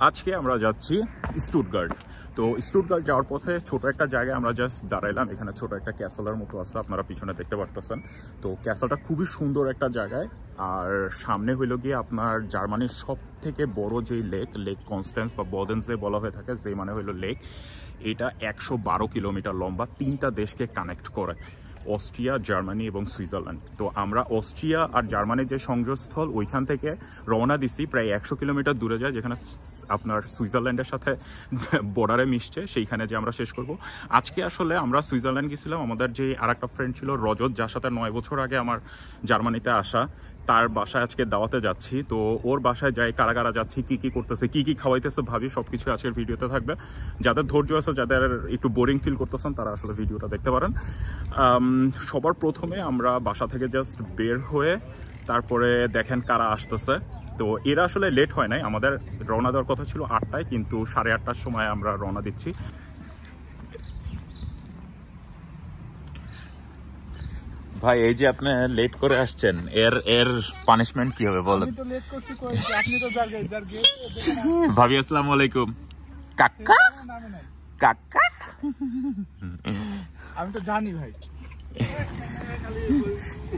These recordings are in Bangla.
আজকে আমরা যাচ্ছি স্টুটগার্ট। তো স্টুটগার্ট যাওয়ার পথে ছোট একটা জায়গায় আমরা জাস্ট দাঁড়াইলাম। এখানে ছোট একটা ক্যাসেলের মতো আছে, আপনারা পিছনে দেখতে পারতেছেন। তো ক্যাসেলটা খুবই সুন্দর একটা জায়গায়। আর সামনে হইল গিয়ে আপনার জার্মানির সব থেকে বড় যেই লেক কনস্ট্যান্স বা বদেনসে বলা হয়ে থাকে, যে মানে হইলো লেক। এটা 112 কিলোমিটার লম্বা, 3টা দেশকে কানেক্ট করে, অস্ট্রিয়া, জার্মানি এবং সুইজারল্যান্ড। তো আমরা অস্ট্রিয়া আর জার্মানির যে সংযোগস্থল ওইখান থেকে রওনা দিচ্ছি, প্রায় 100 কিলোমিটার দূরে যায়, যেখানে আপনার সুইজারল্যান্ডের সাথে বর্ডারে মিশছে, সেইখানে যে আমরা শেষ করব। আজকে আসলে আমরা সুইজারল্যান্ড গেছিলাম, আমাদের যে আর একটা ফ্রেন্ড ছিল রজত, যার সাথে 9 বছর আগে আমার জার্মানিতে আসা, তার বাসায় আজকে দাওয়াতে যাচ্ছি। তো ওর বাসায় যাই, কারা কারা যাচ্ছি, কি কি করতেছে, কি কি খাওয়াইতেছে ভাবি, সবকিছু আজকের ভিডিওতে থাকবে। যাদের ধৈর্য আছে, যাদের একটু বোরিং ফিল করতেছেন, তারা আসলে ভিডিওটা দেখতে পারেন। সবার প্রথমে আমরা বাসা থেকে জাস্ট বের হয়ে তারপরে দেখেন কারা আসতেছে। তো এরা আসলে লেট হয় নাই, আমাদের রওনা দেওয়ার কথা ছিল 8টায়, কিন্তু 8:30টার সময় আমরা রওনা দিচ্ছি। ভাই, এই যে আপনি লেট করে আসছেন, এর পানিশমেন্ট কি হবে বলেন? ভাবি আসসালামু আলাইকুম। কাকা কাকা আমি তো জানি ভাই।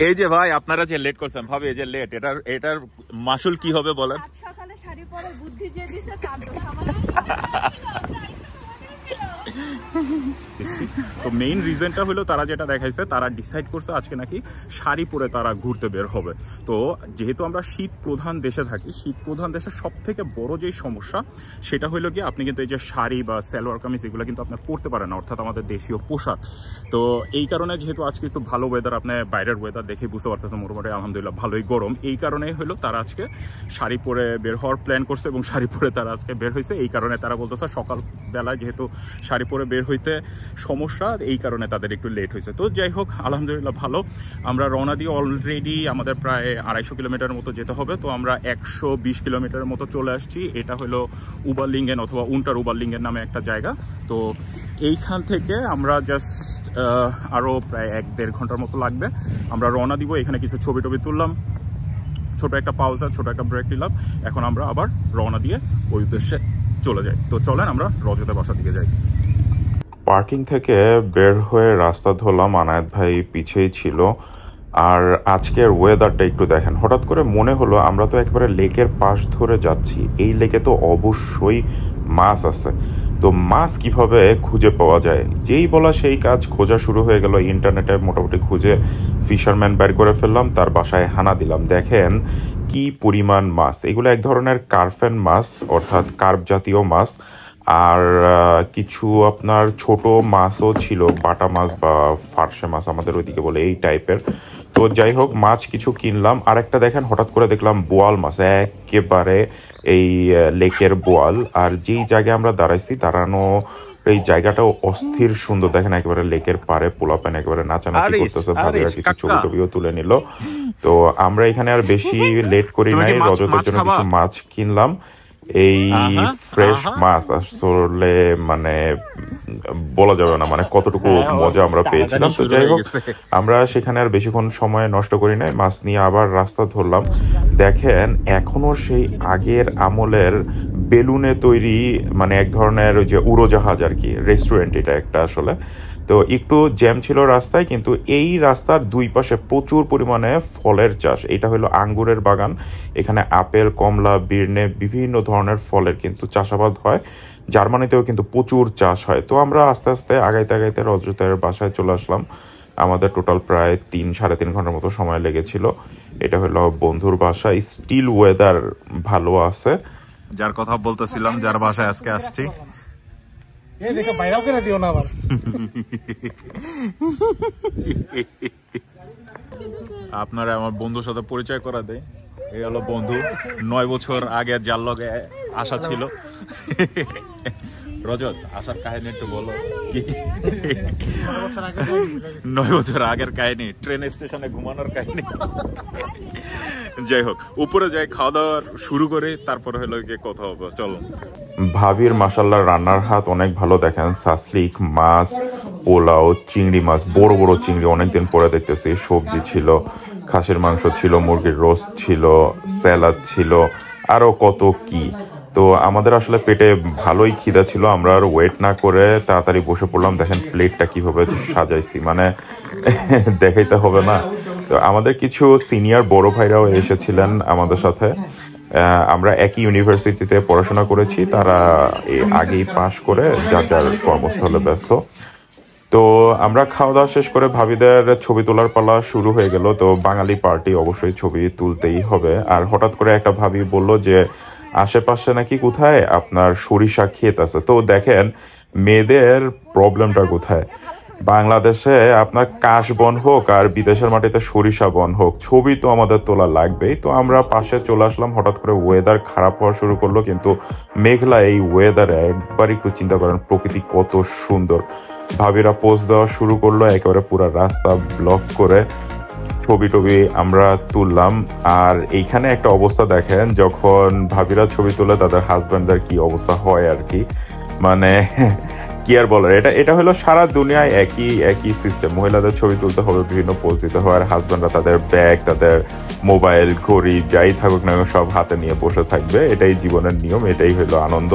এই যে ভাই, আপনারা যে লেট করছেন, ভাবি এই যে লেট, এটার মাসুল কি হবে বলেন? সকালে শাড়ি পরে বুদ্ধি যে দিছে তার তো সামান্য। তো মেইন রিজনটা হলো তারা যেটা দেখাইছে, তারা ডিসাইড করছে আজকে নাকি শাড়ি পরে তারা ঘুরতে বের হবে। তো যেহেতু আমরা শীত প্রধান দেশে থাকি, শীত প্রধান দেশের সব থেকে বড় যেই সমস্যা সেটা হলো কি, আপনি কিন্তু এই যে শাড়ি বা সালোয়ার কামিজ এগুলো কিন্তু আপনি পরতে পারেন না, অর্থাৎ আমাদের দেশীয় পোশাক। তো এই কারণে যেহেতু আজকে একটু ভালো ওয়েদার, আপনি বাইরের ওয়েদার দেখে বুঝতে পারতেছেন মোটামুটি আলহামদুলিল্লাহ ভালোই গরম, এই কারণেই হলো তারা আজকে শাড়ি পরে বের হওয়ার প্ল্যান করছে এবং শাড়ি পরে তারা আজকে বের হয়েছে। এই কারণে তারা বলতেছে সকালবেলায় যেহেতু শাড়ি পরে বের হইতে সমস্যা, এই কারণে তাদের একটু লেট হয়েছে। তো যাই হোক, আলহামদুলিল্লাহ ভালো। আমরা রওনা দিয়ে অলরেডি আমাদের প্রায় 250 কিলোমিটার মতো যেতে হবে। তো আমরা 120 কিলোমিটারের মতো চলে আসছি। এটা হলো উবারলিঙ্গেন অথবা উন্টার উবারলিঙ্গেন নামে একটা জায়গা। তো এইখান থেকে আমরা জাস্ট আরও প্রায় 1-1.5 ঘন্টার মতো লাগবে। আমরা রওনা দিব, এখানে কিছু ছবি টবি তুললাম, ছোট একটা পাউজ আর ছোট একটা ব্রেক নিলাম। এখন আমরা আবার রওনা দিয়ে ওই উদ্দেশ্যে চলে যাই। তো চলেন আমরা রজতের বাসার দিকে যাই। পার্কিং থেকে বের হয়ে রাস্তা ধরলাম, আনায়েত ভাই পিছেই ছিল। আর আজকের ওয়েদারটা একটু দেখেন, হঠাৎ করে মনে হলো আমরা তো একেবারে লেকের পাশ ধরে যাচ্ছি, এই লেকে তো অবশ্যই মাছ আছে। তো মাছ কিভাবে খুঁজে পাওয়া যায়, যেই বলা সেই কাজ, খোঁজা শুরু হয়ে গেল। ইন্টারনেটে মোটামুটি খুঁজে ফিশারম্যান বের করে ফেললাম, তার বাসায় হানা দিলাম। দেখেন কি পরিমাণ মাছ, এগুলো এক ধরনের কার্ফেন মাছ, অর্থাৎ কার্প জাতীয় মাছ। আর কিছু আপনার ছোট মাছও ছিল, বাটা মাছ বা ফার্সে মাছ আমাদের ওইদিকে বলে, এই টাইপের। তো যাই হোক, মাছ কিছু কিনলাম। আর একটা দেখেন, হঠাৎ করে দেখলাম বোয়াল মাছ, একেবারে এই লেকের বোয়াল। আর যেই জায়গায় আমরা দাঁড়াইছি, দাঁড়ানো এই জায়গাটাও অস্থির সুন্দর। দেখেন একেবারে লেকের পাড়ে পোলাপান একেবারে নাচানাচি করতেছে, ভাবিরা কিছু ছবি টবিও তুলে নিল। তো আমরা এখানে আর বেশি লেট করি নাই, রজতের জন্য কিছু মাছ কিনলাম। এই ফ্রেশ মাছ আসলে মানে বলা যাবে না মানে কতটুকু মজা আমরা পেয়েছিলাম। তো যাই হোক, আমরা সেখানে আর বেশিক্ষণ সময় নষ্ট করি নাই, মাছ নিয়ে আবার রাস্তা ধরলাম। দেখেন এখনো সেই আগের আমলের বেলুনে তৈরি মানে এক ধরনের ওই যে উড়োজাহাজ আর কি, রেস্টুরেন্ট এটা একটা আসলে। তো একটু জ্যাম ছিল রাস্তায়, কিন্তু এই রাস্তার দুই পাশে প্রচুর পরিমাণে ফলের চাষ। এটা হলো আঙ্গুরের বাগান, এখানে আপেল, কমলা, বিরনে বিভিন্ন ধরনের ফলের কিন্তু চাষাবাদ হয়। জার্মানিতেও কিন্তু প্রচুর চাষ হয়। তো আমরা আস্তে আস্তে আগাইতে রজতের বাসায় চলে আসলাম। আমাদের টোটাল প্রায় 3-3.5 ঘন্টার মতো সময় লেগেছিল। এটা হলো বন্ধুর বাসা, স্টিল ওয়েদার ভালো আছে, যার কথা বলতেছিলাম, যার বাসায় আজকে আসছি। আপনারা আমার বন্ধুর সাথে পরিচয় করা দেয়, এই হলো বন্ধু, 9 বছর আগে যার লগে আসা ছিল। রজত, আসার কাহিনী একটু বলো। 9 বছর আগের কাহিনী, ট্রেন স্টেশনে ঘুমানোর কাহিনী। যাই হোক, উপরে যাই, খাওয়া দাওয়া শুরু করে তারপরে হলো গিয়ে কথা হবে, চলো। ভাবির মাশাআল্লাহ রান্নার হাত অনেক ভালো। দেখেন সাসলিক মাছ, পোলাও, চিংড়ি মাছ, বড় বড় চিংড়ি, অনেকদিন পরে দেখতেছি। সবজি ছিল, খাসির মাংস ছিল, মুরগির রোস্ট ছিল, স্যালাড ছিল, আরো কত কি। তো আমাদের আসলে পেটে ভালোই খিদা ছিল, আমরা আর ওয়েট না করে তাড়াতাড়ি বসে পড়লাম। দেখেন প্লেটটা কিভাবে সাজাইছি, মানে দেখাইতে হবে না। তো আমাদের কিছু সিনিয়র বড় ভাইরাও এসেছিলেন আমাদের সাথে। আমরা একই ইউনিভার্সিটিতে পড়াশোনা করেছি, তারা আগেই পাশ করে যার যার কর্মস্থলে ব্যস্ত। তো আমরা খাওয়া দাওয়া শেষ করে ভাবিদের ছবি তোলার পালা শুরু হয়ে গেল। তো বাঙালি পার্টি, অবশ্যই ছবি তুলতেই হবে। আর হঠাৎ করে একটা ভাবি বলল যে আশেপাশে নাকি কোথায় আপনার সরিষা ক্ষেত আছে। তো দেখেন মেয়েদের প্রবলেমটা কোথায়, বাংলাদেশে আপনার কাশ বন হোক আর বিদেশের মাটিতে সরিষা বন হোক, ছবি তো আমাদের তোলা লাগবেই। তো আমরা পাশে চলে আসলাম, হঠাৎ করে ওয়েদার খারাপ হওয়া শুরু করলো, কিন্তু মেঘলা এই ওয়েদারে একবার একটু চিন্তা করেন প্রকৃতি কত সুন্দর। ভাবিরা পোস্ট দেওয়া শুরু করলো, একেবারে পুরো রাস্তা ব্লক করে ছবি টবি আমরা তুললাম। আর এইখানে একটা অবস্থা দেখেন, যখন ভাবিরা ছবি তুলে তাদের হাজব্যান্ডদের কি অবস্থা হয় আর কি, মানে কি আর বলার। এটা হলো সারা দুনিয়ায় একই সিস্টেম, মহিলাদের ছবি তুলতে হবে, বিভিন্ন পোজ দিতে হয়, আর হাজব্যান্ডরা তাদের ব্যাগ, তাদের মোবাইল, ঘড়ি যাই থাকুক না সব হাতে নিয়ে বসে থাকবে। এটাই জীবনের নিয়ম, এটাই হলো আনন্দ।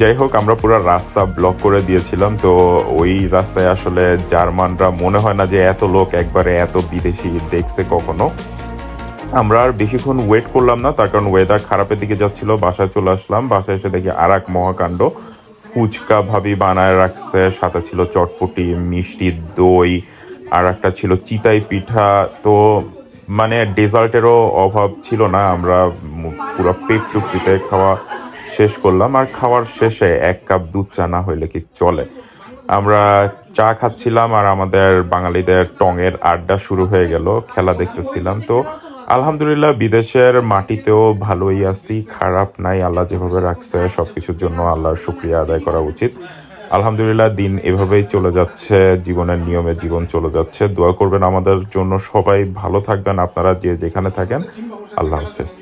যাই হোক, আমরা পুরো রাস্তা ব্লক করে দিয়েছিলাম। তো ওই রাস্তায় আসলে জার্মানরা মনে হয় না যে এত লোক একবারে এত বিদেশি দেখছে কখনো। আমরা আর বেশিক্ষণ ওয়েট করলাম না, তার কারণ ওয়েদার খারাপের দিকে যাচ্ছিল। বাসায় চলে আসলাম, বাসায় এসে দেখি আর এক মহাকাণ্ড। ফুচকা ভাবি বানায় রাখছে, সাথে ছিল চটপটি, মিষ্টি, দই, আর একটা ছিল চিতাই পিঠা। তো মানে ডেজার্টেরও অভাব ছিল না। আমরা পুরো পেট চুক্তিতে খাওয়া শেষ করলাম। আর খাওয়ার শেষে 1 কাপ দুধ চা না হইলে কি চলে। আমরা চা খাচ্ছিলাম আর আমাদের বাঙালিদের টঙের আড্ডা শুরু হয়ে গেল, খেলা দেখতেছিলাম। তো আলহামদুলিল্লাহ বিদেশের মাটিতেও ভালোই আছি, খারাপ নাই। আল্লাহ যেভাবে রাখছে সবকিছুর জন্য আল্লাহর শুকরিয়া আদায় করা উচিত। আলহামদুলিল্লাহ দিন এভাবেই চলে যাচ্ছে, জীবনের নিয়মে জীবন চলে যাচ্ছে। দোয়া করবেন আমাদের জন্য, সবাই ভালো থাকবেন আপনারা যে যেখানে থাকেন। আল্লাহ হাফেজ।